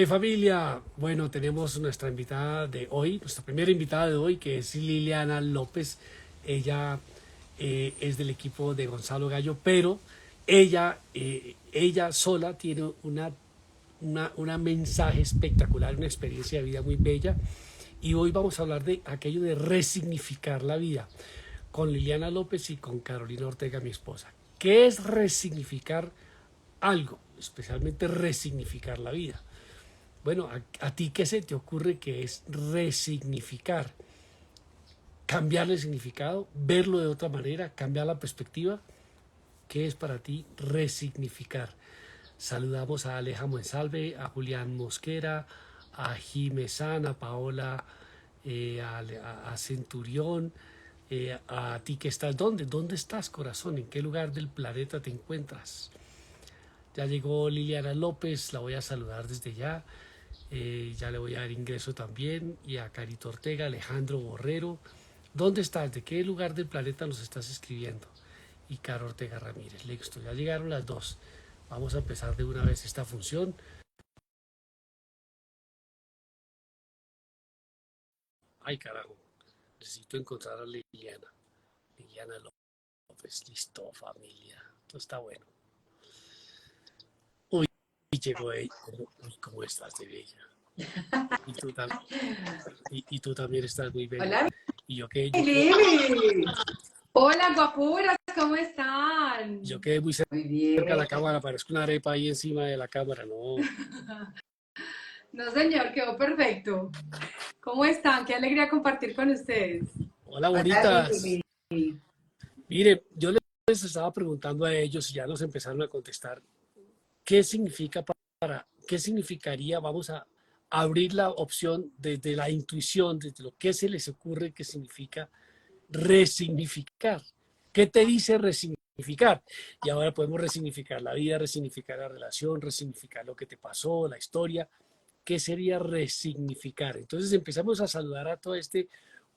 Familia, bueno, tenemos nuestra invitada de hoy, nuestra primera invitada de hoy, que es Liliana López. Ella es del equipo de Gonzalo Gallo, pero ella sola tiene una mensaje espectacular, una experiencia de vida muy bella. Y hoy vamos a hablar de aquello de resignificar la vida con Liliana López y con Carolina Ortega, mi esposa. ¿Qué es resignificar algo? Especialmente resignificar la vida. Bueno, a ti qué se te ocurre que es resignificar, cambiarle el significado, verlo de otra manera, cambiar la perspectiva. ¿Qué es para ti resignificar? Saludamos a Aleja Monsalve, a Julián Mosquera, a Jimé a Paola, a Centurión, a ti que estás. ¿Dónde estás, corazón? ¿En qué lugar del planeta te encuentras? Ya llegó Liliana López, la voy a saludar desde ya. Ya le voy a dar ingreso también. Y a Carito Ortega, Alejandro Borrero. ¿Dónde estás? ¿De qué lugar del planeta nos estás escribiendo? Y Caro Ortega Ramírez. Listo, ya llegaron las dos. Vamos a empezar de una vez esta función. Ay, carajo. Necesito encontrar a Liliana. Liliana López. Listo, familia. Esto está bueno. Uy, llegó ella. Uy, ¿cómo estás de bella? Y tú, y tú también estás muy bella. Hola, Y yo que Lili. Hola, guapuras, ¿cómo yo están? quedé muy Muy cerca de bien. la cámara, parezco una arepa ahí encima de la cámara, no. No, señor, quedó perfecto. ¿Cómo están? Qué alegría compartir con ustedes. Hola, Hola, bonitas. Lili. Mire, yo les estaba preguntando a ellos y ya nos empezaron a contestar qué significa qué significaría, vamos a abrir la opción desde la intuición, desde lo que se les ocurre que significa resignificar. ¿Qué te dice resignificar? Y ahora podemos resignificar la vida, resignificar la relación, resignificar lo que te pasó, la historia. ¿Qué sería resignificar? Entonces empezamos a saludar a todo este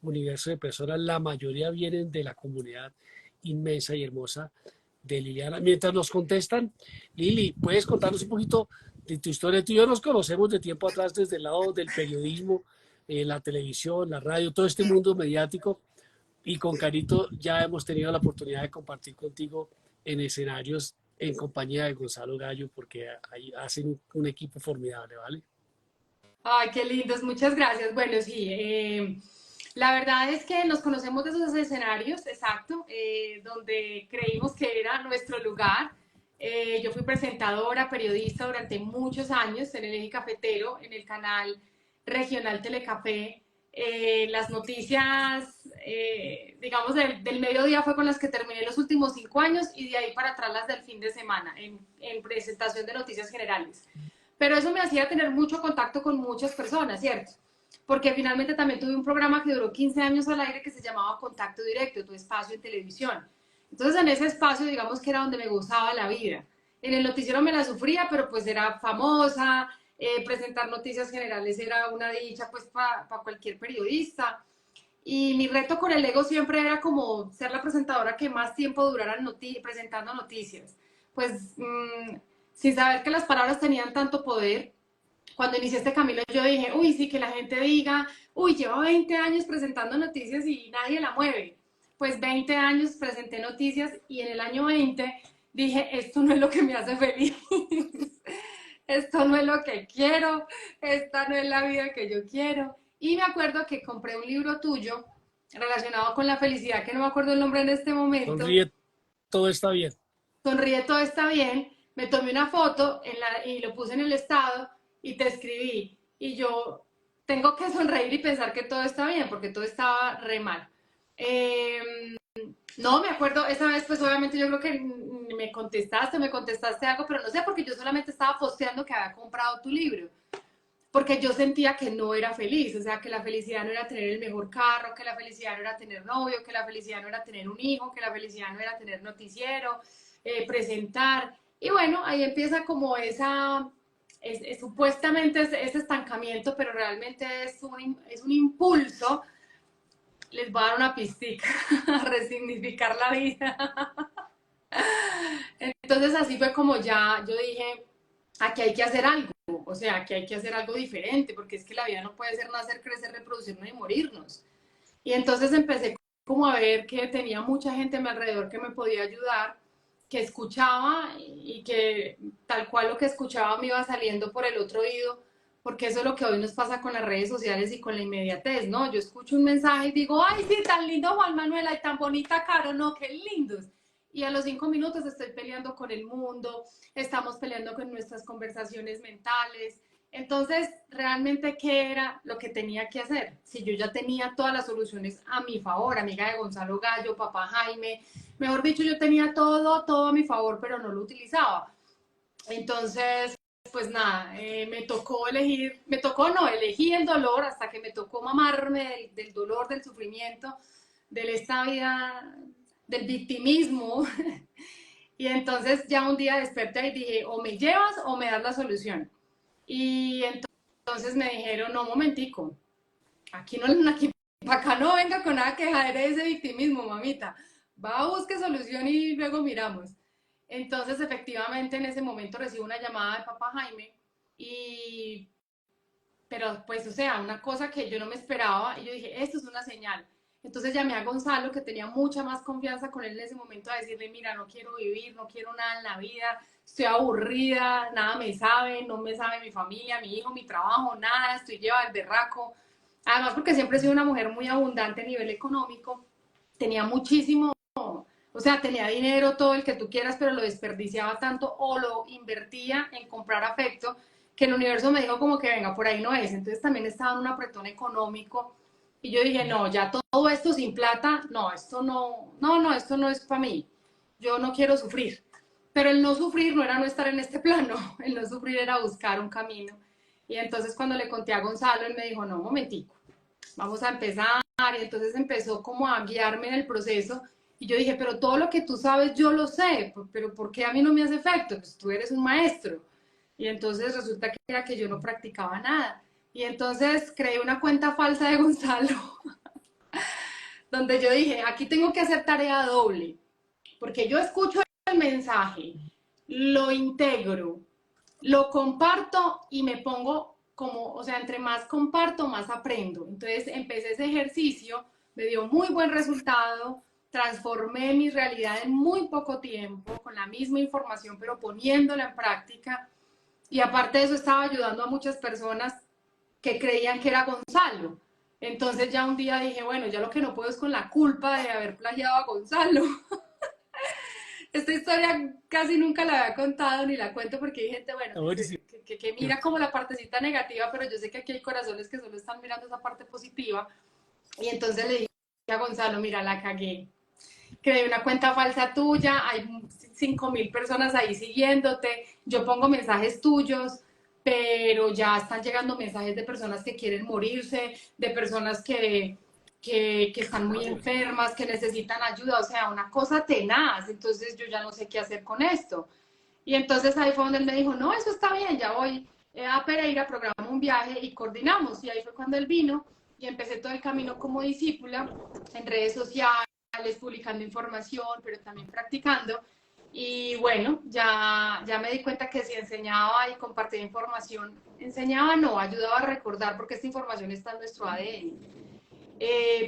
universo de personas. La mayoría vienen de la comunidad inmensa y hermosa de Liliana. Mientras nos contestan, Lili, ¿puedes contarnos un poquito de tu historia? Tú y yo nos conocemos de tiempo atrás desde el lado del periodismo, la televisión, la radio, todo este mundo mediático. Y con Carito ya hemos tenido la oportunidad de compartir contigo en escenarios en compañía de Gonzalo Gallo, porque ahí hacen un equipo formidable, ¿vale? Ay, qué lindos, muchas gracias. Bueno, sí, la verdad es que nos conocemos de esos escenarios, exacto, donde creímos que era nuestro lugar. Yo fui presentadora, periodista durante muchos años en el Eje Cafetero, en el canal regional Telecafé. Las noticias, digamos, del mediodía fue con las que terminé los últimos 5 años y de ahí para atrás las del fin de semana, en presentación de noticias generales. Pero eso me hacía tener mucho contacto con muchas personas, ¿cierto? Porque finalmente también tuve un programa que duró 15 años al aire que se llamaba Contacto Directo, tu espacio en televisión. Entonces en ese espacio, digamos que era donde me gozaba la vida. En el noticiero me la sufría, pero pues era famosa, presentar noticias generales era una dicha pues para cualquier periodista. Y mi reto con el ego siempre era como ser la presentadora que más tiempo durara presentando noticias. Pues sin saber que las palabras tenían tanto poder, cuando inicié este camino yo dije, uy, sí, que la gente diga, uy, lleva 20 años presentando noticias y nadie la mueve. Pues 20 años presenté noticias y en el año 20 dije, esto no es lo que me hace feliz. Esto no es lo que quiero, esta no es la vida que yo quiero. Y me acuerdo que compré un libro tuyo relacionado con la felicidad, que no me acuerdo el nombre en este momento. Sonríe, todo está bien. Sonríe, todo está bien. Me tomé una foto y lo puse en el estado y te escribí. Y yo tengo que sonreír y pensar que todo está bien, porque todo estaba re mal. No, me acuerdo, esa vez pues obviamente yo creo que me contestaste algo, pero no sé, porque yo solamente estaba posteando que había comprado tu libro, porque yo sentía que no era feliz, o sea, que la felicidad no era tener el mejor carro, que la felicidad no era tener novio, que la felicidad no era tener un hijo, que la felicidad no era tener noticiero, presentar, y bueno, ahí empieza como supuestamente ese estancamiento, pero realmente es un impulso. Les voy a dar una pistica, a resignificar la vida. Entonces así fue como ya yo dije, aquí hay que hacer algo. o sea, que hay que hacer algo diferente, porque es que la vida no puede ser nacer, crecer, reproducirnos y morirnos. Y entonces empecé como a ver que tenía mucha gente a mi alrededor que me podía ayudar, que escuchaba y que tal cual lo que escuchaba me iba saliendo por el otro oído, porque eso es lo que hoy nos pasa con las redes sociales y con la inmediatez, ¿no? Yo escucho un mensaje y digo, ay, sí, tan lindo Juan Manuel, y tan bonita Caro, no, qué lindos. Y a los 5 minutos estoy peleando con el mundo, estamos peleando con nuestras conversaciones mentales. Entonces, realmente, ¿qué era lo que tenía que hacer? Si yo ya tenía todas las soluciones a mi favor, amiga de Gonzalo Gallo, papá Jaime, mejor dicho, yo tenía todo a mi favor, pero no lo utilizaba. Entonces, pues nada, me tocó elegir, elegí el dolor hasta que me tocó mamarme del dolor, del sufrimiento, de esta vida, del victimismo. Y entonces ya un día desperté y dije, o me llevas o me das la solución. Y entonces me dijeron, no, momentico, aquí para acá no venga con nada quejadera de ese victimismo, mamita. Va a buscar solución y luego miramos. Entonces, efectivamente, en ese momento recibo una llamada de papá Jaime y, pero pues, o sea, una cosa que yo no me esperaba y yo dije, esto es una señal. Entonces llamé a Gonzalo, que tenía mucha más confianza con él en ese momento, a decirle, mira, no quiero vivir, no quiero nada en la vida, estoy aburrida, nada me sabe, no me sabe mi familia, mi hijo, mi trabajo, nada, estoy llevada al berraco. Además, porque siempre he sido una mujer muy abundante a nivel económico, tenía muchísimo, o sea, tenía dinero, todo el que tú quieras, pero lo desperdiciaba tanto o lo invertía en comprar afecto, que el universo me dijo como que venga, por ahí no es. Entonces también estaba en un apretón económico y yo dije, no, ya todo esto sin plata, no, esto no es para mí. Yo no quiero sufrir. Pero el no sufrir no era no estar en este plano, el no sufrir era buscar un camino. Y entonces cuando le conté a Gonzalo, él me dijo, no, un momentico, vamos a empezar. Y entonces empezó como a guiarme en el proceso. Y yo dije, pero todo lo que tú sabes yo lo sé, pero ¿por qué a mí no me hace efecto? Pues tú eres un maestro. Y entonces resulta que era que yo no practicaba nada. Y entonces creé una cuenta falsa de Gonzalo, donde yo dije, aquí tengo que hacer tarea doble, porque yo escucho el mensaje, lo integro, lo comparto y me pongo como, o sea, entre más comparto, más aprendo. Entonces empecé ese ejercicio, me dio muy buen resultado, transformé mi realidad en muy poco tiempo, con la misma información, pero poniéndola en práctica. Y aparte de eso, estaba ayudando a muchas personas que creían que era Gonzalo. Entonces ya un día dije, bueno, ya lo que no puedo es con la culpa de haber plagiado a Gonzalo. Esta historia casi nunca la había contado ni la cuento porque hay gente, bueno, que mira como la partecita negativa, pero yo sé que aquí hay corazones que solo están mirando esa parte positiva. Y entonces le dije a Gonzalo, mira, la cagué. Creé una cuenta falsa tuya, hay 5.000 personas ahí siguiéndote, yo pongo mensajes tuyos, pero ya están llegando mensajes de personas que quieren morirse, de personas que están muy enfermas, que necesitan ayuda, o sea, una cosa tenaz, entonces yo ya no sé qué hacer con esto. Y entonces ahí fue donde él me dijo, no, eso está bien, ya voy a Pereira, programo un viaje y coordinamos. Y ahí fue cuando él vino y empecé todo el camino como discípula en redes sociales, publicando información, pero también practicando. Y bueno, ya me di cuenta que si enseñaba y compartía información, enseñaba no, ayudaba a recordar porque esta información está en nuestro ADN.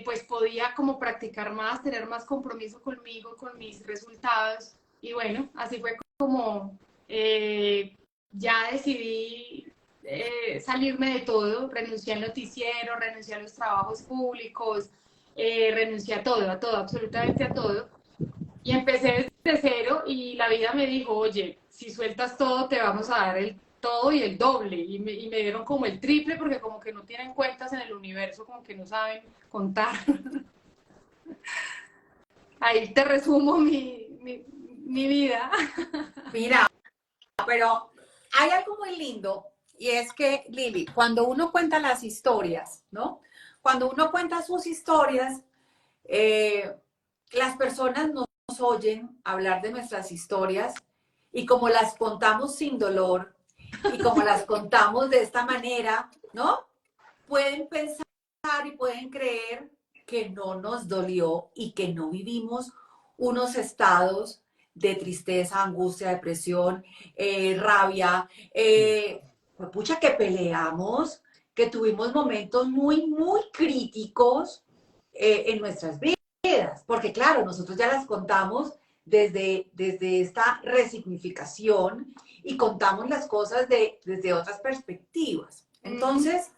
Pues podía como practicar más, tener más compromiso conmigo, con mis resultados. Y bueno, así fue como ya decidí salirme de todo, renuncié al noticiero, renuncié a los trabajos públicos, renuncié a todo, absolutamente a todo. Y empecé desde cero y la vida me dijo, oye, si sueltas todo te vamos a dar el todo y el doble. Y me dieron como el triple porque como que no tienen cuentas en el universo, como que no saben contar. Ahí te resumo mi vida. Mira, pero hay algo muy lindo y es que, Lili, cuando uno cuenta las historias, ¿no? Cuando uno cuenta sus historias, las personas nos oyen hablar de nuestras historias y como las contamos sin dolor y como las contamos de esta manera, ¿no? Pueden pensar y pueden creer que no nos dolió y que no vivimos unos estados de tristeza, angustia, depresión, rabia, pues pucha, que peleamos, que tuvimos momentos muy, muy críticos en nuestras vidas, porque claro, nosotros ya las contamos desde esta resignificación y contamos las cosas desde otras perspectivas. Entonces,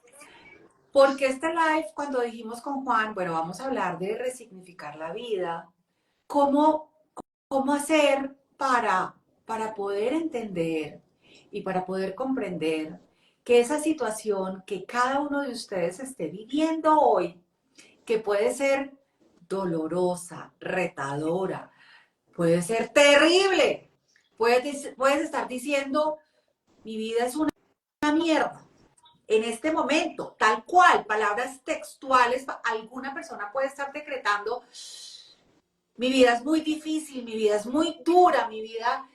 porque este live, cuando dijimos con Juan, bueno, vamos a hablar de resignificar la vida, ¿cómo, cómo hacer para poder entender y para poder comprender que esa situación que cada uno de ustedes esté viviendo hoy, que puede ser dolorosa, retadora, puede ser terrible, puedes estar diciendo, mi vida es una mierda, en este momento, tal cual, palabras textuales, alguna persona puede estar decretando, mi vida es muy difícil, mi vida es muy dura, mi vida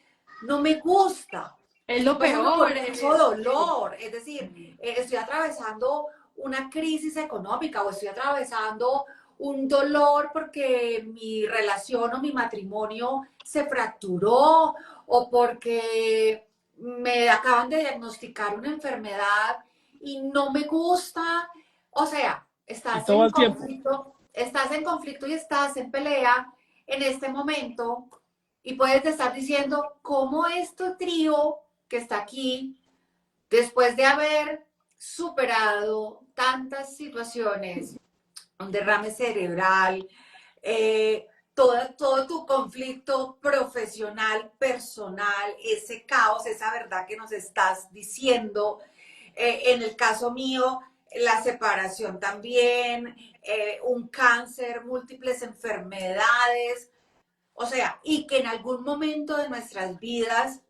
no me gusta, Es estoy lo pasando por peor. mucho dolor, es decir, estoy atravesando una crisis económica o estoy atravesando un dolor porque mi relación o mi matrimonio se fracturó o porque me acaban de diagnosticar una enfermedad y no me gusta. O sea, Y todo el tiempo. estás en conflicto y estás en pelea en este momento y puedes estar diciendo cómo este trío que está aquí, después de haber superado tantas situaciones, un derrame cerebral, todo tu conflicto profesional, personal, ese caos, esa verdad que nos estás diciendo. En el caso mío, la separación también, un cáncer, múltiples enfermedades, o sea, y que en algún momento de nuestras vidas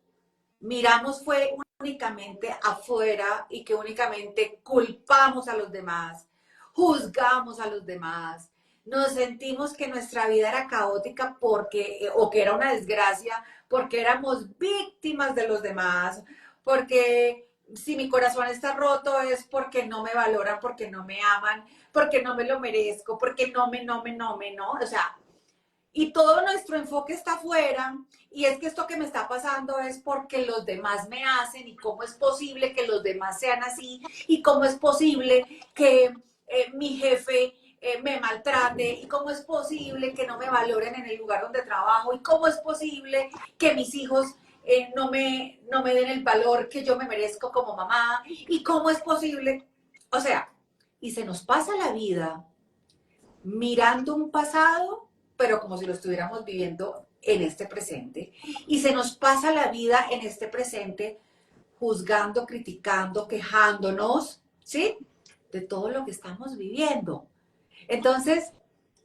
miramos fue únicamente afuera y que únicamente culpamos a los demás, juzgamos a los demás, nos sentimos que nuestra vida era caótica porque, o que era una desgracia, porque éramos víctimas de los demás, porque si mi corazón está roto es porque no me valoran, porque no me aman, porque no me lo merezco, porque no, o sea, y todo nuestro enfoque está afuera, y es que esto que me está pasando es porque los demás me hacen, y cómo es posible que los demás sean así, y cómo es posible que mi jefe me maltrate, y cómo es posible que no me valoren en el lugar donde trabajo, y cómo es posible que mis hijos no me den el valor que yo me merezco como mamá, y cómo es posible, o sea, y se nos pasa la vida mirando un pasado, pero como si lo estuviéramos viviendo en este presente. Y se nos pasa la vida en este presente juzgando, criticando, quejándonos, ¿sí? De todo lo que estamos viviendo. Entonces,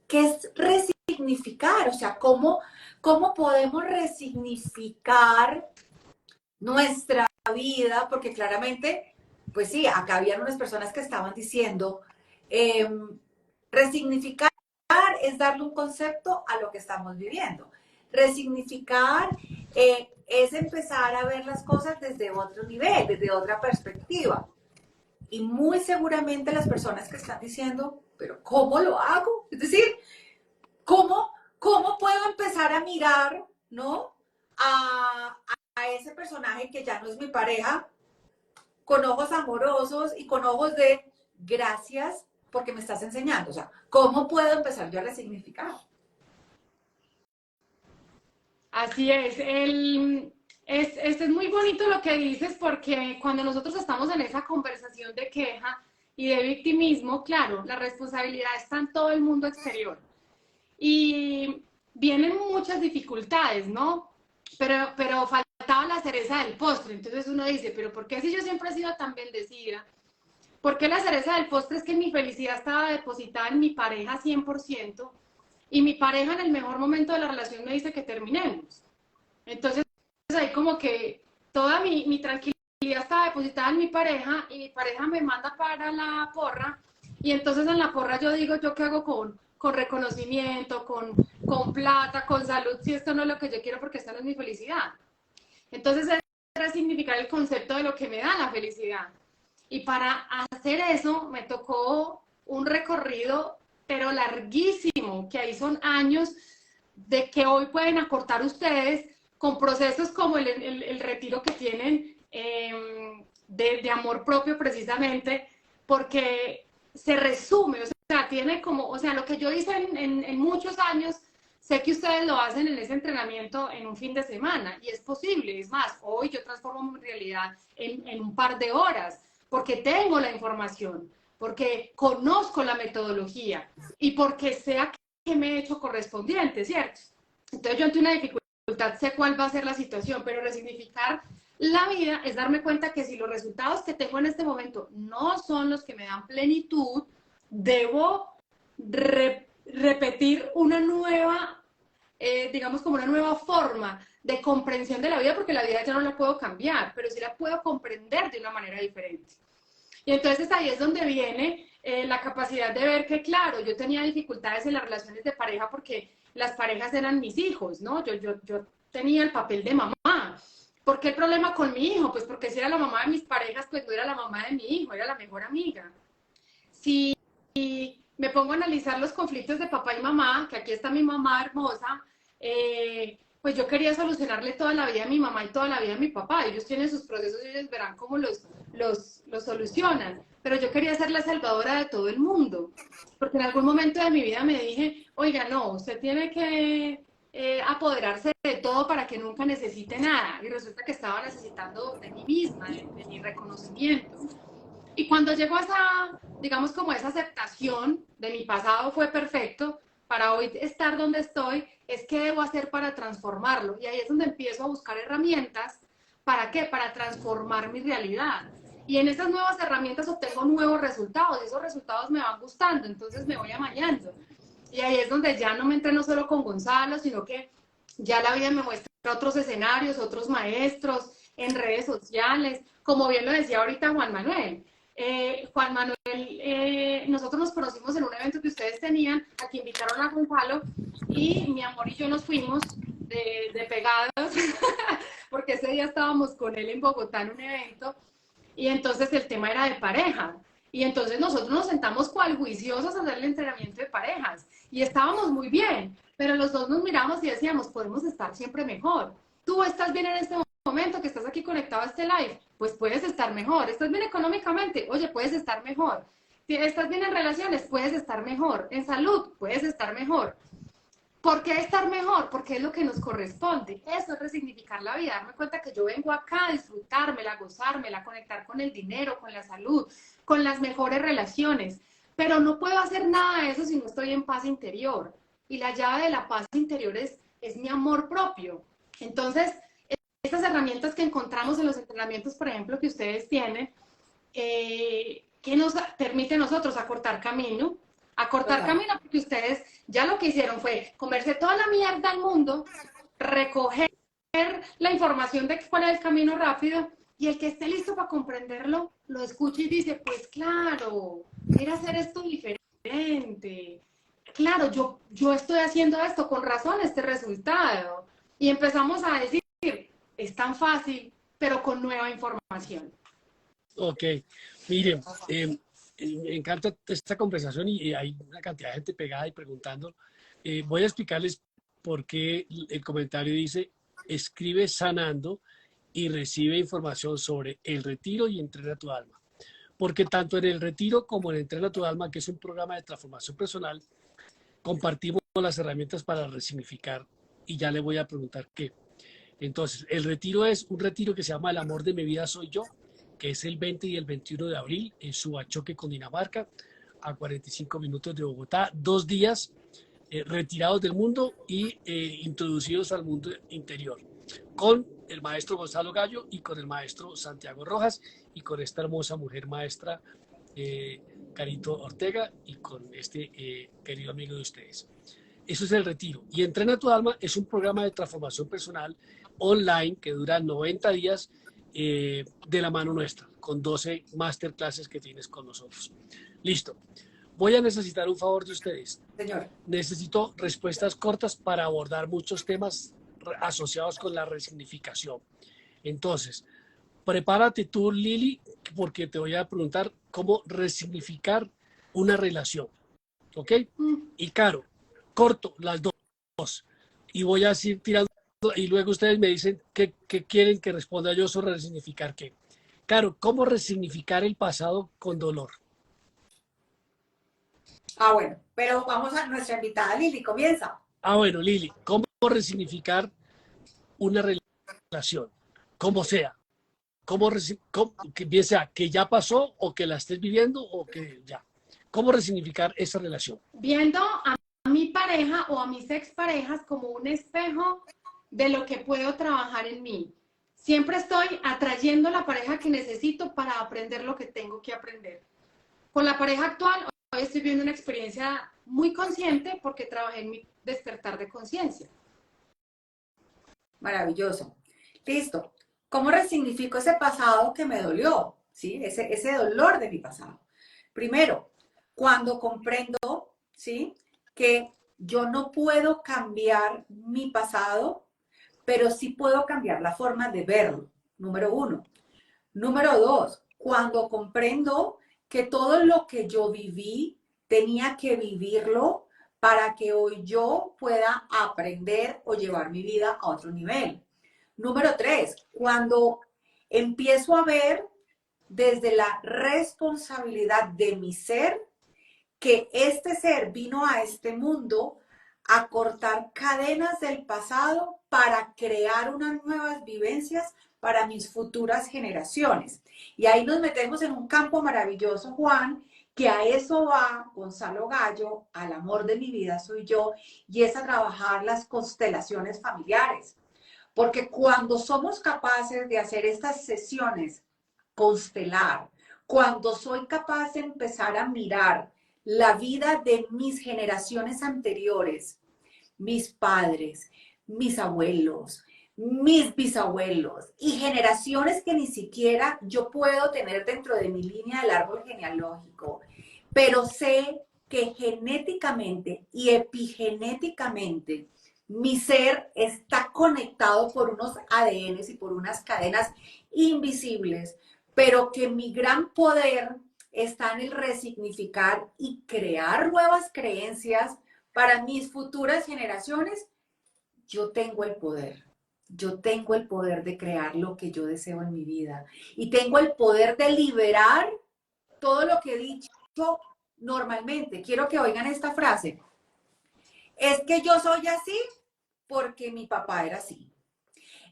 ¿qué es resignificar? O sea, ¿cómo podemos resignificar nuestra vida? Porque claramente, pues sí, acá habían unas personas que estaban diciendo, resignificar es darle un concepto a lo que estamos viviendo. Resignificar es empezar a ver las cosas desde otro nivel, desde otra perspectiva. Y muy seguramente las personas que están diciendo, pero ¿cómo lo hago? Es decir, ¿cómo puedo empezar a mirar, ¿no? A ese personaje que ya no es mi pareja, con ojos amorosos y con ojos de gracias porque me estás enseñando. O sea, ¿cómo puedo empezar yo a resignificar? Así es. Es muy bonito lo que dices porque cuando nosotros estamos en esa conversación de queja y de victimismo, claro, la responsabilidad está en todo el mundo exterior. Y vienen muchas dificultades, ¿no? Pero faltaba la cereza del postre. Entonces uno dice, pero ¿por qué si yo siempre he sido tan bendecida? ¿Por qué la cereza del postre es que mi felicidad estaba depositada en mi pareja 100%? Y mi pareja en el mejor momento de la relación me dice que terminemos? Entonces ahí como que toda mi tranquilidad estaba depositada en mi pareja y mi pareja me manda para la porra y entonces en la porra yo digo, ¿yo qué hago con reconocimiento, con plata, con salud, si esto no es lo que yo quiero porque esta no es mi felicidad? Entonces era significar el concepto de lo que me da la felicidad. Y para hacer eso me tocó un recorrido, pero larguísimo, que ahí son años de que hoy pueden acortar ustedes con procesos como el retiro que tienen de amor propio precisamente, porque se resume, o sea, tiene como, o sea, lo que yo hice en muchos años, sé que ustedes lo hacen en ese entrenamiento en un fin de semana, y es posible, es más, hoy yo transformo mi realidad en un par de horas, porque tengo la información, porque conozco la metodología, y porque sé a qué me he hecho correspondiente, ¿cierto? Entonces yo ante una dificultad sé cuál va a ser la situación, pero resignificar la vida es darme cuenta que si los resultados que tengo en este momento no son los que me dan plenitud, debo repetir una nueva, digamos como una nueva forma de comprensión de la vida, porque la vida ya no la puedo cambiar, pero sí la puedo comprender de una manera diferente. Y entonces ahí es donde viene la capacidad de ver que, claro, yo tenía dificultades en las relaciones de pareja porque las parejas eran mis hijos, ¿no? Yo tenía el papel de mamá. ¿Por qué el problema con mi hijo? Pues porque si era la mamá de mis parejas, pues no era la mamá de mi hijo, era la mejor amiga. Si me pongo a analizar los conflictos de papá y mamá, que aquí está mi mamá hermosa, pues yo quería solucionarle toda la vida a mi mamá y toda la vida a mi papá. Ellos tienen sus procesos y ellos verán cómo los solucionan. Pero yo quería ser la salvadora de todo el mundo, porque en algún momento de mi vida me dije, oiga, no, usted tiene que apoderarse de todo para que nunca necesite nada. Y resulta que estaba necesitando de mí misma, de mi reconocimiento. Y cuando llegó a esa, digamos, como esa aceptación de mi pasado fue perfecto, para hoy estar donde estoy, es qué debo hacer para transformarlo. Y ahí es donde empiezo a buscar herramientas. ¿Para qué? Para transformar mi realidad. Y en esas nuevas herramientas obtengo nuevos resultados. Y esos resultados me van gustando, entonces me voy amañando. Y ahí es donde ya no me entreno solo con Gonzalo, sino que ya la vida me muestra otros escenarios, otros maestros, en redes sociales. Como bien lo decía ahorita Juan Manuel. Juan Manuel, nosotros nos conocimos en un evento que ustedes tenían, a que invitaron a Gonzalo, y mi amor y yo nos fuimos de pegados, porque ese día estábamos con él en Bogotá en un evento, y entonces el tema era de pareja. Y entonces nosotros nos sentamos cual juiciosos a hacer el entrenamiento de parejas, y estábamos muy bien, pero los dos nos miramos y decíamos, podemos estar siempre mejor. Tú estás bien en este momento que estás aquí conectado a este live, pues puedes estar mejor. Estás bien económicamente, oye, puedes estar mejor. Estás bien en relaciones, puedes estar mejor. En salud, puedes estar mejor. ¿Por qué estar mejor? Porque es lo que nos corresponde. Eso es resignificar la vida, darme cuenta que yo vengo acá a disfrutármela, a gozármela, a conectar con el dinero, con la salud, con las mejores relaciones. Pero no puedo hacer nada de eso si no estoy en paz interior. Y la llave de la paz interior es mi amor propio. Entonces, estas herramientas que encontramos en los entrenamientos, por ejemplo, que ustedes tienen, que nos permite a nosotros acortar camino, porque ustedes ya lo que hicieron fue comerse toda la mierda del mundo, recoger la información de cuál es el camino rápido, y el que esté listo para comprenderlo, lo escucha y dice, pues claro, quiero hacer esto diferente. Claro, yo estoy haciendo esto, con razón este resultado. Y empezamos a decir, es tan fácil, pero con nueva información. Ok, miren, me encanta esta conversación y hay una cantidad de gente pegada y preguntando. Voy a explicarles por qué el comentario dice, escribe sanando y recibe información sobre el retiro y entrena tu alma. Porque tanto en el retiro como en Entrena tu alma, que es un programa de transformación personal, compartimos las herramientas para resignificar, y ya le voy a preguntar qué. Entonces, el retiro es un retiro que se llama El amor de mi vida soy yo, que es el 20 y el 21 de abril en Subachoque, Cundinamarca, a 45 minutos de Bogotá, 2 días retirados del mundo y introducidos al mundo interior, con el maestro Gonzalo Gallo y con el maestro Santiago Rojas y con esta hermosa mujer maestra Carito Ortega y con este querido amigo de ustedes. Eso es el retiro. Y Entrena tu alma es un programa de transformación personal online que dura 90 días de la mano nuestra, con 12 masterclasses que tienes con nosotros. Listo. Voy a necesitar un favor de ustedes. Señor. Necesito respuestas cortas para abordar muchos temas asociados con la resignificación. Entonces, prepárate tú, Lili, porque te voy a preguntar cómo resignificar una relación. ¿Ok? Y Caro, corto, las dos. Y voy a ir tirando y luego ustedes me dicen qué quieren que responda yo sobre resignificar qué. Claro, ¿cómo resignificar el pasado con dolor? Ah, bueno, pero vamos a nuestra invitada Lili, comienza. Ah, bueno, Lili, ¿cómo resignificar una relación? Como sea. Que bien sea que ya pasó o que la estés viviendo o que ya. ¿Cómo resignificar esa relación? Viendo a mi pareja o a mis exparejas como un espejo de lo que puedo trabajar en mí. Siempre estoy atrayendo la pareja que necesito para aprender lo que tengo que aprender. Con la pareja actual, hoy estoy viviendo una experiencia muy consciente porque trabajé en mi despertar de conciencia. Maravilloso. Listo. ¿Cómo resignifico ese pasado que me dolió? ¿Sí? Ese dolor de mi pasado. Primero, cuando comprendo, ¿sí? Que yo no puedo cambiar mi pasado, pero sí puedo cambiar la forma de verlo. Número uno. Número dos, cuando comprendo que todo lo que yo viví tenía que vivirlo para que hoy yo pueda aprender o llevar mi vida a otro nivel. Número tres, cuando empiezo a ver desde la responsabilidad de mi ser, que este ser vino a este mundo a cortar cadenas del pasado para crear unas nuevas vivencias para mis futuras generaciones. Y ahí nos metemos en un campo maravilloso, Juan, que a eso va Gonzalo Gallo, al amor de mi vida soy yo, y es a trabajar las constelaciones familiares. Porque cuando somos capaces de hacer estas sesiones constelar, cuando soy capaz de empezar a mirar la vida de mis generaciones anteriores, mis padres, mis abuelos, mis bisabuelos y generaciones que ni siquiera yo puedo tener dentro de mi línea del árbol genealógico, pero sé que genéticamente y epigenéticamente mi ser está conectado por unos ADNs y por unas cadenas invisibles, pero que mi gran poder está en el resignificar y crear nuevas creencias para mis futuras generaciones. Yo tengo el poder. Yo tengo el poder de crear lo que yo deseo en mi vida. Y tengo el poder de liberar todo lo que he dicho normalmente. Quiero que oigan esta frase. Es que yo soy así porque mi papá era así.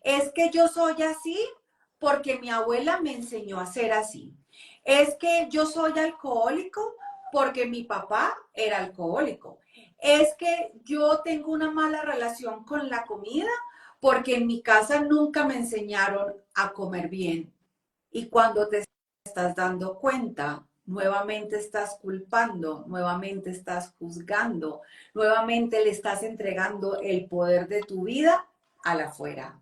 Es que yo soy así porque mi abuela me enseñó a ser así. Es que yo soy alcohólico porque mi papá era alcohólico. Es que yo tengo una mala relación con la comida porque en mi casa nunca me enseñaron a comer bien. Y cuando te estás dando cuenta, nuevamente estás culpando, nuevamente estás juzgando, nuevamente le estás entregando el poder de tu vida a la afuera.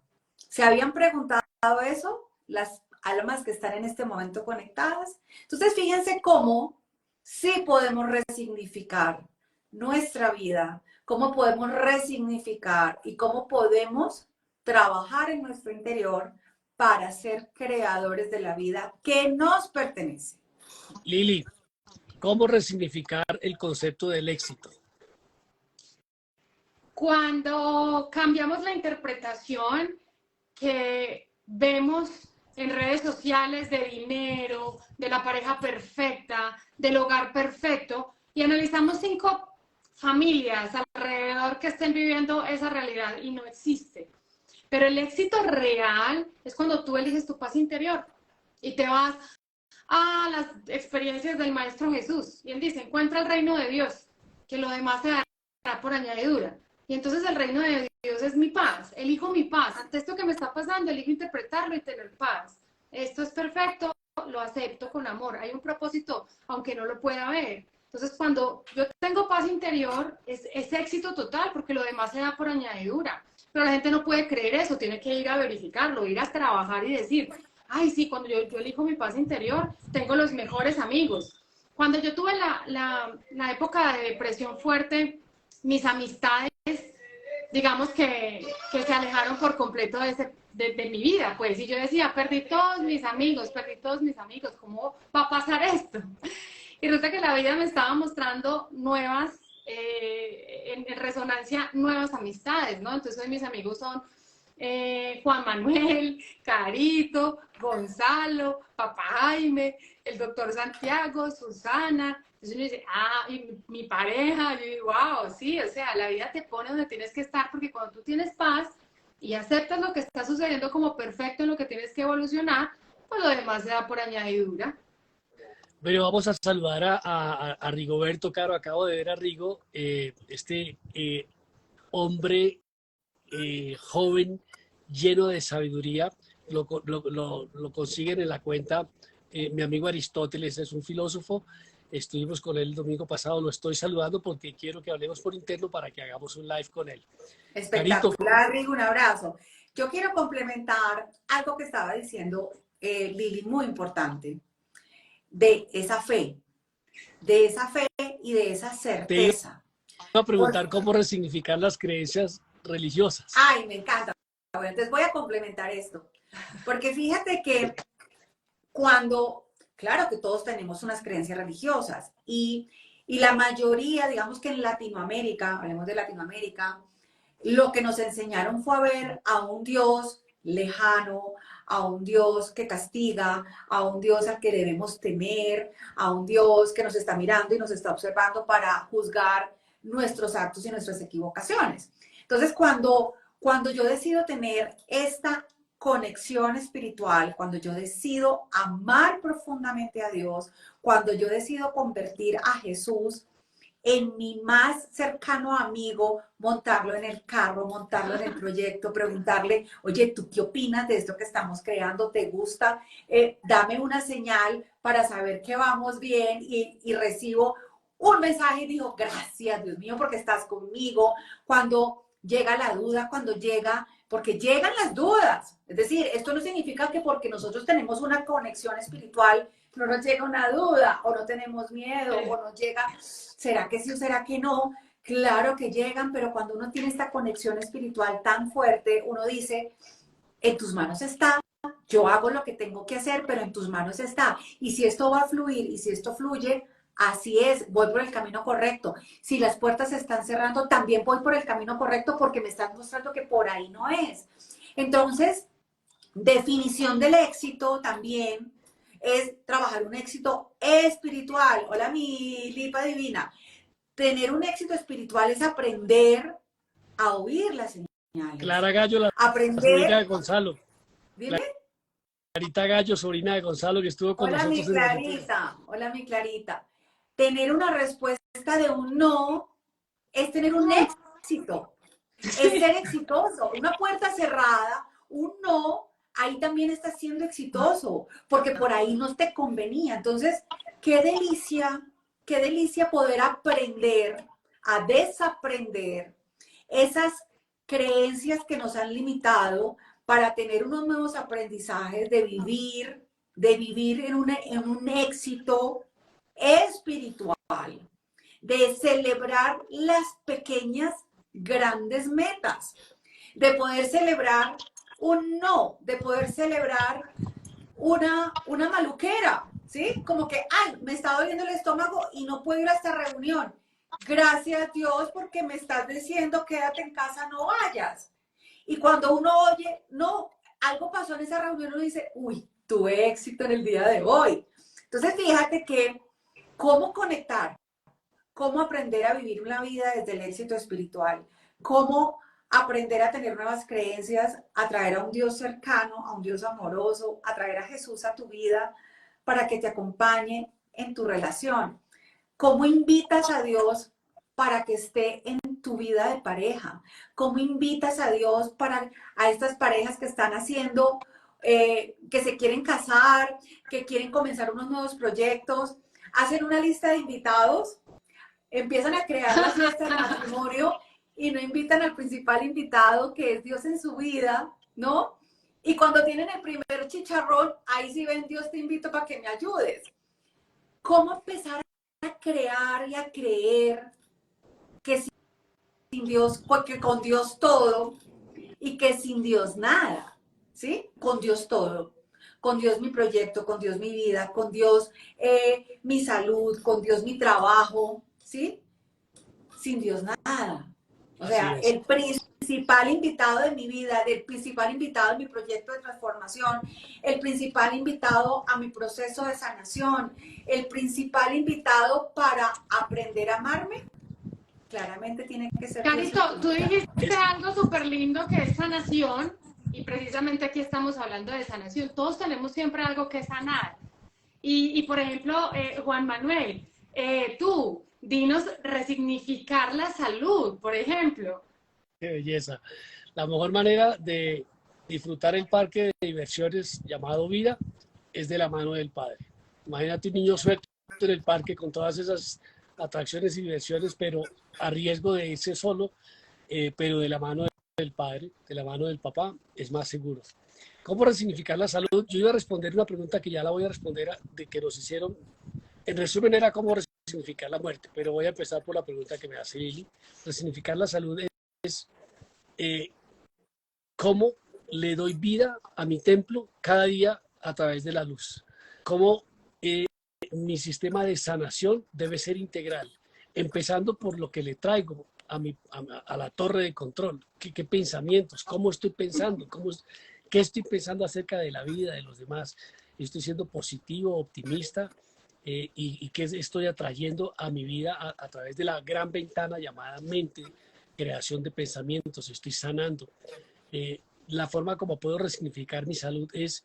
¿Se habían preguntado eso? Las almas que están en este momento conectadas. Entonces, fíjense cómo sí podemos resignificar nuestra vida, cómo podemos resignificar y cómo podemos trabajar en nuestro interior para ser creadores de la vida que nos pertenece. Lili, ¿cómo resignificar el concepto del éxito? Cuando cambiamos la interpretación que vemos en redes sociales de dinero, de la pareja perfecta, del hogar perfecto, y analizamos 5 familias alrededor que estén viviendo esa realidad y no existe. Pero el éxito real es cuando tú eliges tu paz interior y te vas a las experiencias del Maestro Jesús. Y él dice, encuentra el reino de Dios, que lo demás se dará por añadidura. Y entonces el reino de Dios es mi paz, elijo mi paz. Ante esto que me está pasando, elijo interpretarlo y tener paz. Esto es perfecto, lo acepto con amor. Hay un propósito, aunque no lo pueda ver. Entonces, cuando yo tengo paz interior, es éxito total, porque lo demás se da por añadidura. Pero la gente no puede creer eso, tiene que ir a verificarlo, ir a trabajar y decir, ay, sí, cuando yo elijo mi paz interior, tengo los mejores amigos. Cuando yo tuve la época de depresión fuerte, mis amistades, digamos que se alejaron por completo de mi vida, pues, y yo decía, perdí todos mis amigos, ¿cómo va a pasar esto? Y resulta que la vida me estaba mostrando nuevas, en resonancia, nuevas amistades, ¿no? Entonces mis amigos son Juan Manuel, Carito, Gonzalo, Papá Jaime, el doctor Santiago, Susana. Entonces uno dice, y mi pareja, yo digo, wow, sí, o sea, la vida te pone donde tienes que estar, porque cuando tú tienes paz y aceptas lo que está sucediendo como perfecto en lo que tienes que evolucionar, pues lo demás se da por añadidura. Bueno, vamos a saludar a Rigoberto Caro. Acabo de ver a Rigo, hombre joven, lleno de sabiduría. Lo consiguen en la cuenta. Mi amigo Aristóteles es un filósofo. Estuvimos con él el domingo pasado. Lo estoy saludando porque quiero que hablemos por interno para que hagamos un live con él. Carito. Espectacular, Rigo, un abrazo. Yo quiero complementar algo que estaba diciendo Lili, muy importante, de esa fe y de esa Te iba certeza. a preguntar cómo resignificar las creencias religiosas. Ay, me encanta. Bueno, entonces voy a complementar esto. Porque fíjate que claro que todos tenemos unas creencias religiosas y la mayoría, digamos que en Latinoamérica, hablemos de Latinoamérica, lo que nos enseñaron fue a ver a un Dios lejano, a un Dios que castiga, a un Dios al que debemos temer, a un Dios que nos está mirando y nos está observando para juzgar nuestros actos y nuestras equivocaciones. Entonces, cuando yo decido tener esta conexión espiritual, cuando yo decido amar profundamente a Dios, cuando yo decido convertir a Jesús en mi más cercano amigo, montarlo en el carro, montarlo en el proyecto, preguntarle, oye, ¿tú qué opinas de esto que estamos creando? ¿Te gusta? Dame una señal para saber que vamos bien y recibo un mensaje y digo, gracias, Dios mío, porque estás conmigo. Cuando llega la duda, porque llegan las dudas. Es decir, esto no significa que porque nosotros tenemos una conexión espiritual, no nos llega una duda, o no tenemos miedo, o nos llega, ¿será que sí o será que no? Claro que llegan, pero cuando uno tiene esta conexión espiritual tan fuerte, uno dice, en tus manos está, yo hago lo que tengo que hacer, pero en tus manos está. Y si esto va a fluir, y si esto fluye, así es, voy por el camino correcto. Si las puertas se están cerrando, también voy por el camino correcto porque me están mostrando que por ahí no es. Entonces, definición del éxito también es trabajar un éxito espiritual. Hola, mi lipa divina. Tener un éxito espiritual es aprender a oír las señales. Clara Gallo, la sobrina de Gonzalo. Dime. Clarita Gallo, sobrina de Gonzalo, que estuvo con Hola, nosotros mi Clarita. Hola, mi Clarita. Tener una respuesta de un no es tener un éxito. Es ser exitoso. Una puerta cerrada, un no, ahí también estás siendo exitoso, porque por ahí no te convenía. Entonces, qué delicia poder aprender a desaprender esas creencias que nos han limitado para tener unos nuevos aprendizajes de vivir en un éxito espiritual, de celebrar las pequeñas, grandes metas, de poder celebrar un no, de poder celebrar una maluquera, ¿sí? Como que, ay, me está doliendo el estómago y no puedo ir a esta reunión. Gracias Dios porque me estás diciendo quédate en casa, no vayas. Y cuando uno oye, no, algo pasó en esa reunión, uno dice, uy, tuve éxito en el día de hoy. Entonces fíjate que cómo conectar, cómo aprender a vivir una vida desde el éxito espiritual, cómo aprender a tener nuevas creencias, a traer a un Dios cercano, a un Dios amoroso, a traer a Jesús a tu vida para que te acompañe en tu relación. ¿Cómo invitas a Dios para que esté en tu vida de pareja? ¿Cómo invitas a Dios a estas parejas que están haciendo, que se quieren casar, que quieren comenzar unos nuevos proyectos? Hacen una lista de invitados, empiezan a crear la fiesta de matrimonio y no invitan al principal invitado, que es Dios en su vida, ¿no? Y cuando tienen el primer chicharrón, ahí sí ven, Dios te invito para que me ayudes. ¿Cómo empezar a crear y a creer que sin Dios, que con Dios todo y que sin Dios nada, ¿sí? Con Dios todo. Con Dios mi proyecto, con Dios mi vida, con Dios mi salud, con Dios mi trabajo, ¿sí? Sin Dios nada. O sea, el principal invitado de mi vida, del principal invitado de mi proyecto de transformación, el principal invitado a mi proceso de sanación, el principal invitado para aprender a amarme, claramente tiene que ser Dios. Carito, tú dijiste algo súper lindo que es sanación, y precisamente aquí estamos hablando de sanación. Todos tenemos siempre algo que sanar. Y por ejemplo, Juan Manuel, tú, dinos resignificar la salud, por ejemplo. Qué belleza. La mejor manera de disfrutar el parque de diversiones llamado vida es de la mano del padre. Imagínate un niño suelto en el parque con todas esas atracciones y diversiones, pero a riesgo de irse solo, pero de la mano del padre, de la mano del papá, es más seguro. ¿Cómo resignificar la salud? Yo iba a responder una pregunta que ya la voy a responder de que nos hicieron. En resumen era cómo resignificar la muerte, pero voy a empezar por la pregunta que me hace Lili. Resignificar la salud es cómo le doy vida a mi templo cada día a través de la luz. Cómo mi sistema de sanación debe ser integral, empezando por lo que le traigo a la torre de control. ¿Qué pensamientos? ¿Cómo estoy pensando? ¿Qué estoy pensando acerca de la vida, de los demás? ¿Estoy siendo positivo, optimista? ¿Y qué estoy atrayendo a mi vida a través de la gran ventana llamada mente? Creación de pensamientos, estoy sanando. La forma como puedo resignificar mi salud es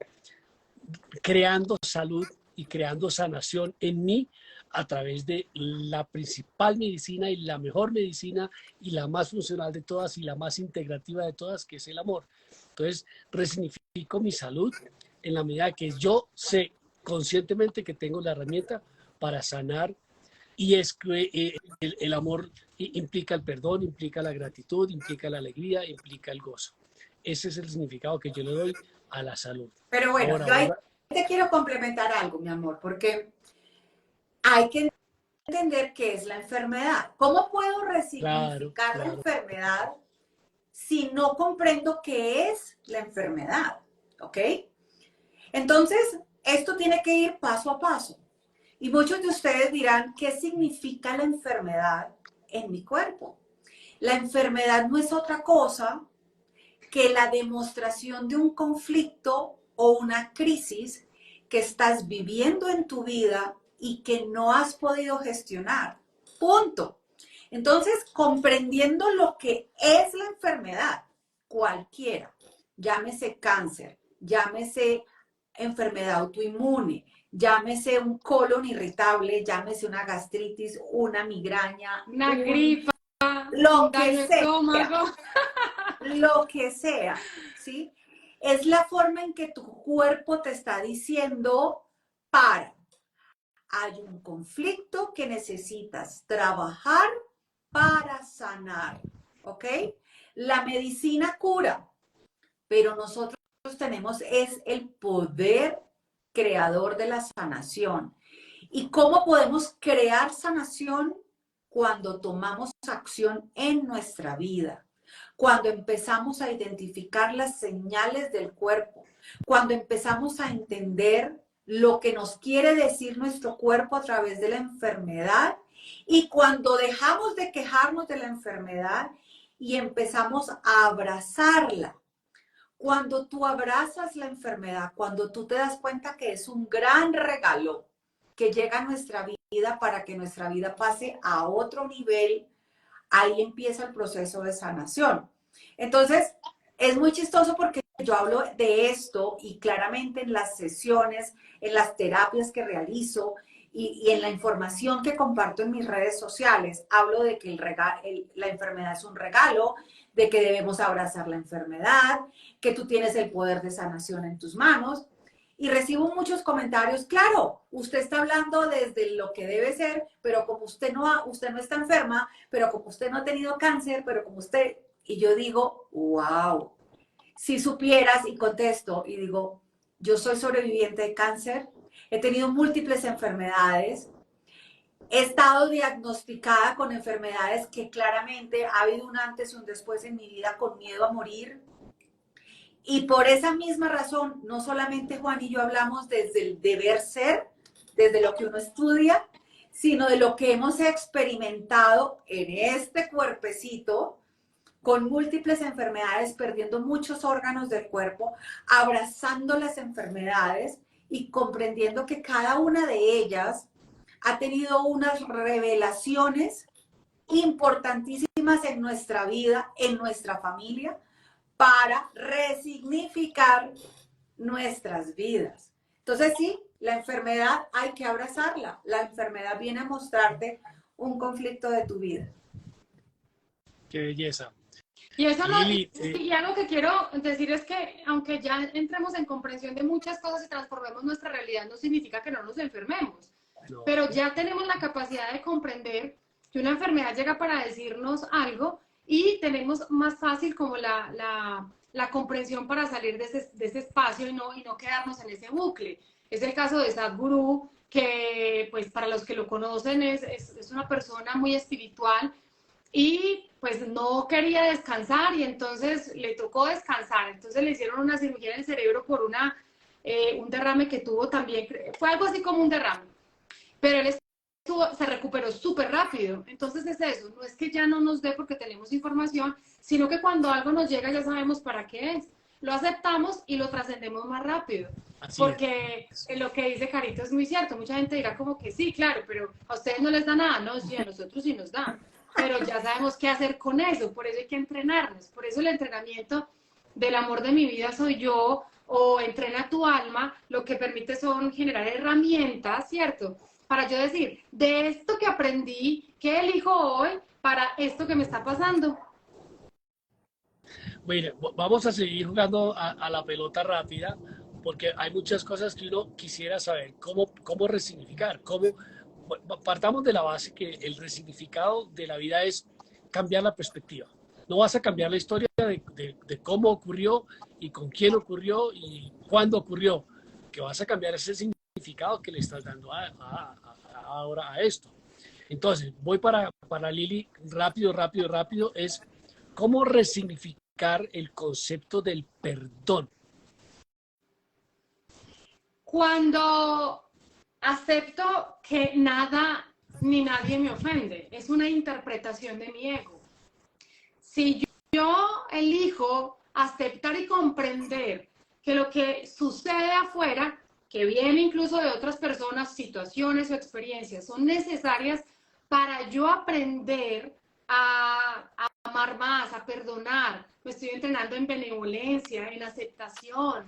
creando salud y creando sanación en mí a través de la principal medicina y la mejor medicina y la más funcional de todas y la más integrativa de todas, que es el amor. Entonces, resignifico mi salud en la medida que yo sé conscientemente que tengo la herramienta para sanar, y es que el amor implica el perdón, implica la gratitud, implica la alegría, implica el gozo. Ese es el significado que yo le doy a la salud. Pero bueno, ahora, yo ahí te quiero complementar algo, mi amor, porque hay que entender qué es la enfermedad. ¿Cómo puedo resignificar la enfermedad si no comprendo qué es la enfermedad? ¿Ok? Entonces, esto tiene que ir paso a paso. Y muchos de ustedes dirán, ¿qué significa la enfermedad en mi cuerpo? La enfermedad no es otra cosa que la demostración de un conflicto o una crisis que estás viviendo en tu vida y que no has podido gestionar. Punto. Entonces, comprendiendo lo que es la enfermedad, cualquiera, llámese cáncer, llámese enfermedad autoinmune, llámese un colon irritable, llámese una gastritis, una migraña, una gripa, lo daño que sea, estómago. lo que sea, ¿sí? Es la forma en que tu cuerpo te está diciendo, hay un conflicto que necesitas trabajar para sanar, ¿ok? La medicina cura, pero nosotros tenemos es el poder creador de la sanación. ¿Y cómo podemos crear sanación? Cuando tomamos acción en nuestra vida, cuando empezamos a identificar las señales del cuerpo, cuando empezamos a entender lo que nos quiere decir nuestro cuerpo a través de la enfermedad, y cuando dejamos de quejarnos de la enfermedad y empezamos a abrazarla. Cuando tú abrazas la enfermedad, cuando tú te das cuenta que es un gran regalo que llega a nuestra vida para que nuestra vida pase a otro nivel, ahí empieza el proceso de sanación. Entonces, es muy chistoso porque yo hablo de esto y claramente en las sesiones, en las terapias que realizo y en la información que comparto en mis redes sociales, hablo de que la enfermedad es un regalo, de que debemos abrazar la enfermedad, que tú tienes el poder de sanación en tus manos. Y recibo muchos comentarios, claro, usted está hablando desde lo que debe ser, pero como usted no está enferma, pero como usted no ha tenido cáncer, pero como usted... Y yo digo, wow, si supieras, y contesto, y digo, yo soy sobreviviente de cáncer, he tenido múltiples enfermedades, he estado diagnosticada con enfermedades que claramente ha habido un antes y un después en mi vida con miedo a morir. Y por esa misma razón, no solamente Juan y yo hablamos desde el deber ser, desde lo que uno estudia, sino de lo que hemos experimentado en este cuerpecito, con múltiples enfermedades, perdiendo muchos órganos del cuerpo, abrazando las enfermedades y comprendiendo que cada una de ellas ha tenido unas revelaciones importantísimas en nuestra vida, en nuestra familia, para resignificar nuestras vidas. Entonces sí, la enfermedad hay que abrazarla. La enfermedad viene a mostrarte un conflicto de tu vida. Qué belleza. Y eso no, Lili, y algo que quiero decir es que aunque ya entremos en comprensión de muchas cosas y transformemos nuestra realidad, no significa que no nos enfermemos. no, Pero ya tenemos la capacidad de comprender que una enfermedad llega para decirnos algo y tenemos más fácil como la comprensión para salir de ese espacio y no quedarnos en ese bucle. Es el caso de Sadhguru, que pues para los que lo conocen es una persona muy espiritual y pues no quería descansar y entonces le tocó descansar. Entonces le hicieron una cirugía en el cerebro por un derrame que tuvo también, fue algo así como un derrame, pero él se recuperó súper rápido. Entonces es eso, no es que ya no nos dé porque tenemos información, sino que cuando algo nos llega ya sabemos para qué es. Lo aceptamos y lo trascendemos más rápido. así Porque lo que dice Carito es muy cierto. Mucha gente dirá como que sí, claro, pero a ustedes no les da nada. No, sí, a nosotros sí nos da. Pero ya sabemos qué hacer con eso. Por eso hay que entrenarnos. Por eso el entrenamiento del amor de mi vida soy yo o entrena tu alma, lo que permite son generar herramientas, ¿cierto? Para yo decir, de esto que aprendí, ¿qué elijo hoy para esto que me está pasando? Bueno, vamos a seguir jugando a la pelota rápida porque hay muchas cosas que uno quisiera saber. ¿Cómo resignificar? Partamos de la base que el resignificado de la vida es cambiar la perspectiva. No vas a cambiar la historia de cómo ocurrió y con quién ocurrió y cuándo ocurrió, que vas a cambiar ese significado que le estás dando ahora a esto. Entonces, voy para Lili, rápido, es cómo resignificar el concepto del perdón. Cuando acepto que nada ni nadie me ofende, es una interpretación de mi ego. Si yo elijo aceptar y comprender que lo que sucede afuera, que viene incluso de otras personas, situaciones o experiencias, son necesarias para yo aprender a amar más, a perdonar. Me estoy entrenando en benevolencia, en aceptación,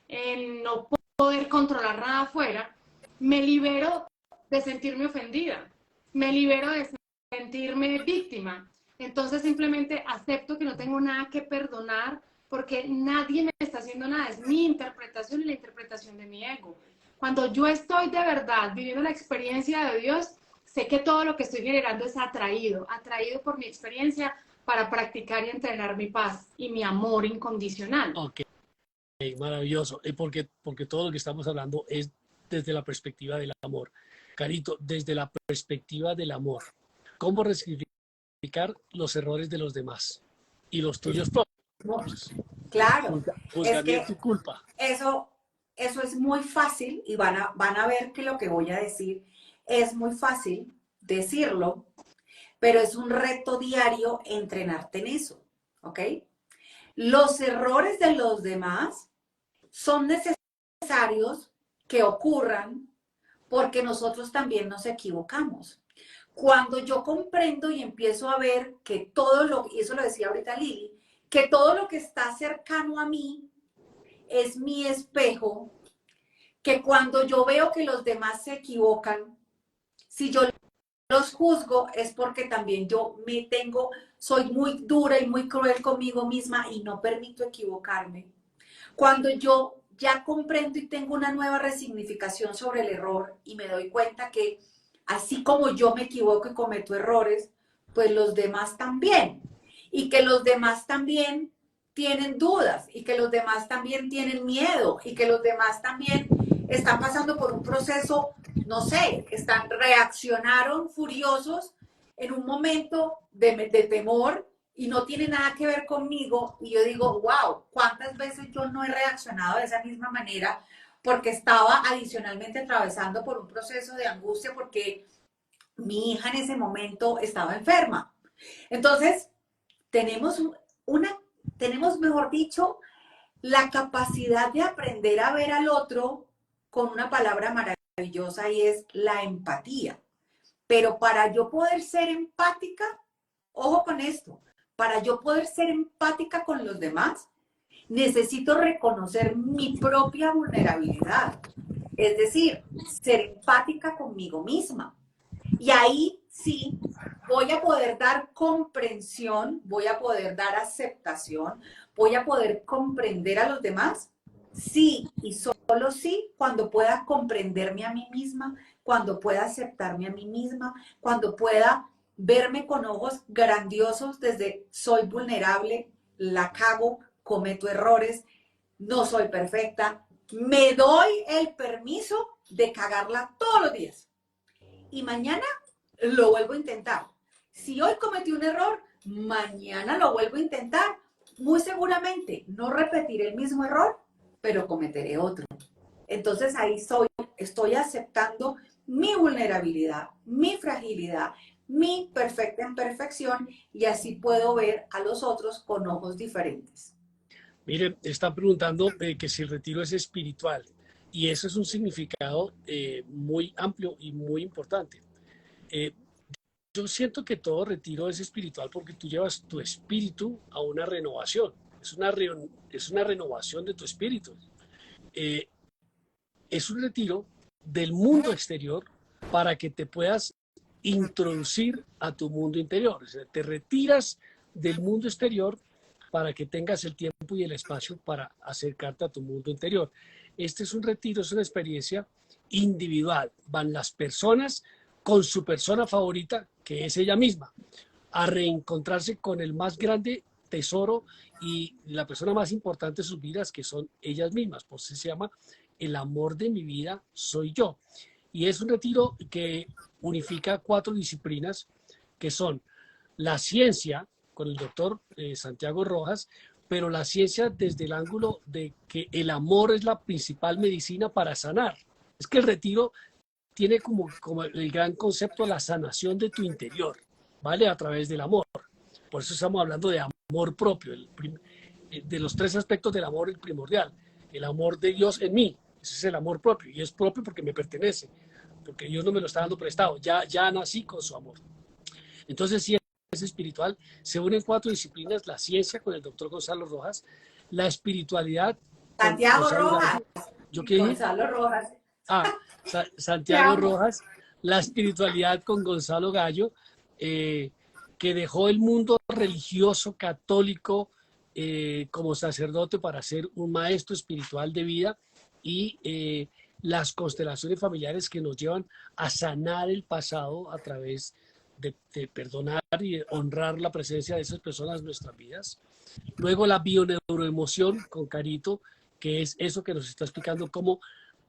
en no poder controlar nada afuera. Me libero de sentirme ofendida, me libero de sentirme víctima. Entonces simplemente acepto que no tengo nada que perdonar porque nadie me está haciendo nada, es mi interpretación y la interpretación de mi ego. Cuando yo estoy de verdad viviendo la experiencia de Dios, sé que todo lo que estoy generando es atraído por mi experiencia para practicar y entrenar mi paz y mi amor incondicional. Ok, maravilloso. Porque todo lo que estamos hablando es desde la perspectiva del amor. Carito, desde la perspectiva del amor, ¿cómo resignificar los errores de los demás y los tuyos propios? Claro, es Juzgamiento que y culpa. eso es muy fácil y van a ver que lo que voy a decir es muy fácil decirlo, pero es un reto diario entrenarte en eso, ¿ok? Los errores de los demás son necesarios que ocurran porque nosotros también nos equivocamos. Cuando yo comprendo y empiezo a ver que y eso lo decía ahorita Lili, que todo lo que está cercano a mí es mi espejo, que cuando yo veo que los demás se equivocan, si yo los juzgo es porque también soy muy dura y muy cruel conmigo misma y no permito equivocarme. Cuando yo ya comprendo y tengo una nueva resignificación sobre el error y me doy cuenta que así como yo me equivoco y cometo errores, pues los demás también. Y que los demás también tienen dudas y que los demás también tienen miedo y que los demás también están pasando por un proceso, no sé, reaccionaron furiosos en un momento de temor y no tiene nada que ver conmigo. Y yo digo, wow, ¿cuántas veces yo no he reaccionado de esa misma manera? Porque estaba adicionalmente atravesando por un proceso de angustia porque mi hija en ese momento estaba enferma. Entonces, tenemos tenemos, mejor dicho, la capacidad de aprender a ver al otro con una palabra maravillosa y es la empatía. Pero para yo poder ser empática, ojo con esto, para yo poder ser empática con los demás, necesito reconocer mi propia vulnerabilidad. Es decir, ser empática conmigo misma. Y ahí sí voy a poder dar comprensión, voy a poder dar aceptación, voy a poder comprender a los demás. Sí, y solo sí cuando pueda comprenderme a mí misma, cuando pueda aceptarme a mí misma, cuando pueda verme con ojos grandiosos desde soy vulnerable, la cago, cometo errores, no soy perfecta, me doy el permiso de cagarla todos los días. Y mañana lo vuelvo a intentar. Si hoy cometí un error, mañana lo vuelvo a intentar. Muy seguramente no repetiré el mismo error, pero cometeré otro. Entonces ahí estoy aceptando mi vulnerabilidad, mi fragilidad, mi perfecta imperfección y así puedo ver a los otros con ojos diferentes. Mire, están preguntando que si el retiro es espiritual y eso es un significado muy amplio y muy importante. Eh, yo siento que todo retiro es espiritual porque tú llevas tu espíritu a una renovación, es una renovación de tu espíritu. Eh, es un retiro del mundo exterior para que te puedas introducir a tu mundo interior. O sea, te retiras del mundo exterior para que tengas el tiempo y el espacio para acercarte a tu mundo interior. Este es un retiro, es una experiencia individual. Van las personas con su persona favorita, que es ella misma, a reencontrarse con el más grande tesoro y la persona más importante de sus vidas, que son ellas mismas. Por eso se llama El amor de mi vida soy yo. Y es un retiro que unifica 4 disciplinas que son la ciencia, con el doctor Santiago Rojas, pero la ciencia desde el ángulo de que el amor es la principal medicina para sanar. Es que el retiro tiene como el gran concepto la sanación de tu interior, ¿vale? A través del amor. Por eso estamos hablando de amor propio, de los 3 aspectos del amor, el primordial. El amor de Dios en mí, ese es el amor propio, y es propio porque me pertenece, porque Dios no me lo está dando prestado, ya nací con su amor. Entonces, si es espiritual, se unen 4 disciplinas, la ciencia con el doctor Gonzalo Rojas, la espiritualidad con Santiago Gonzalo Rojas, Gallo. ¿Yo qué dije? Gonzalo Rojas, te Santiago amo. Rojas, la espiritualidad con Gonzalo Gallo, que dejó el mundo religioso católico como sacerdote para ser un maestro espiritual de vida y las constelaciones familiares que nos llevan a sanar el pasado a través de perdonar y de honrar la presencia de esas personas en nuestras vidas. Luego la bioneuroemoción con Carito, que es eso que nos está explicando cómo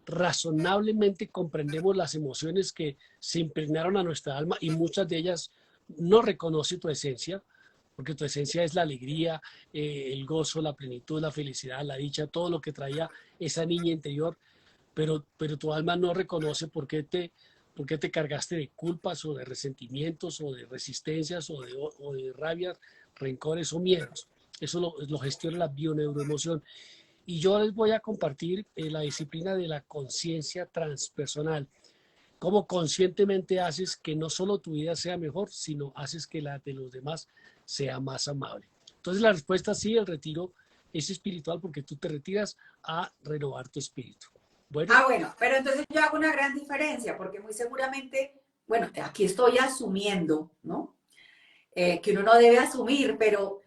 razonablemente comprendemos las emociones que se impregnaron a nuestra alma y muchas de ellas no reconocen tu esencia, porque tu esencia es la alegría, el gozo, la plenitud, la felicidad, la dicha, todo lo que traía esa niña interior, pero tu alma no reconoce por qué te cargaste de culpas o de resentimientos o de resistencias o de rabia, rencores o miedos. Eso lo gestiona la bioneuroemoción. Y yo les voy a compartir la disciplina de la conciencia transpersonal. Cómo conscientemente haces que no solo tu vida sea mejor, sino haces que la de los demás sea más amable. Entonces la respuesta sí, el retiro es espiritual porque tú te retiras a renovar tu espíritu. Bueno, Bueno, pero entonces yo hago una gran diferencia porque muy seguramente, bueno, aquí estoy asumiendo, ¿no? Que uno no debe asumir, pero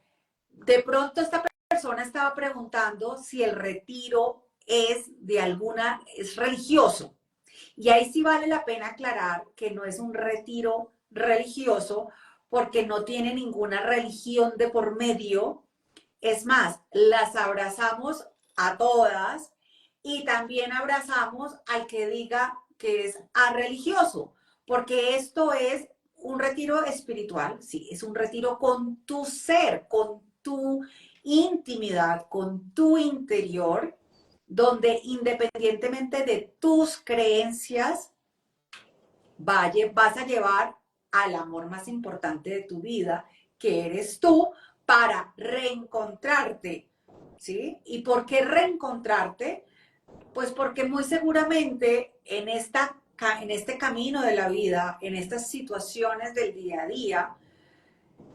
de pronto esta persona estaba preguntando si el retiro es religioso. Y ahí sí vale la pena aclarar que no es un retiro religioso porque no tiene ninguna religión de por medio. Es más, las abrazamos a todas y también abrazamos al que diga que es religioso, porque esto es un retiro espiritual, sí, es un retiro con tu ser, con tu intimidad, con tu interior, donde independientemente de tus creencias, vas a llevar al amor más importante de tu vida, que eres tú, para reencontrarte, ¿sí? ¿Y por qué reencontrarte? Pues porque muy seguramente en este camino de la vida, en estas situaciones del día a día,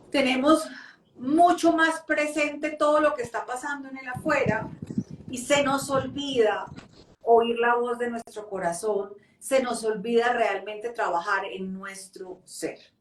tenemos mucho más presente todo lo que está pasando en el afuera y se nos olvida oír la voz de nuestro corazón, se nos olvida realmente trabajar en nuestro ser.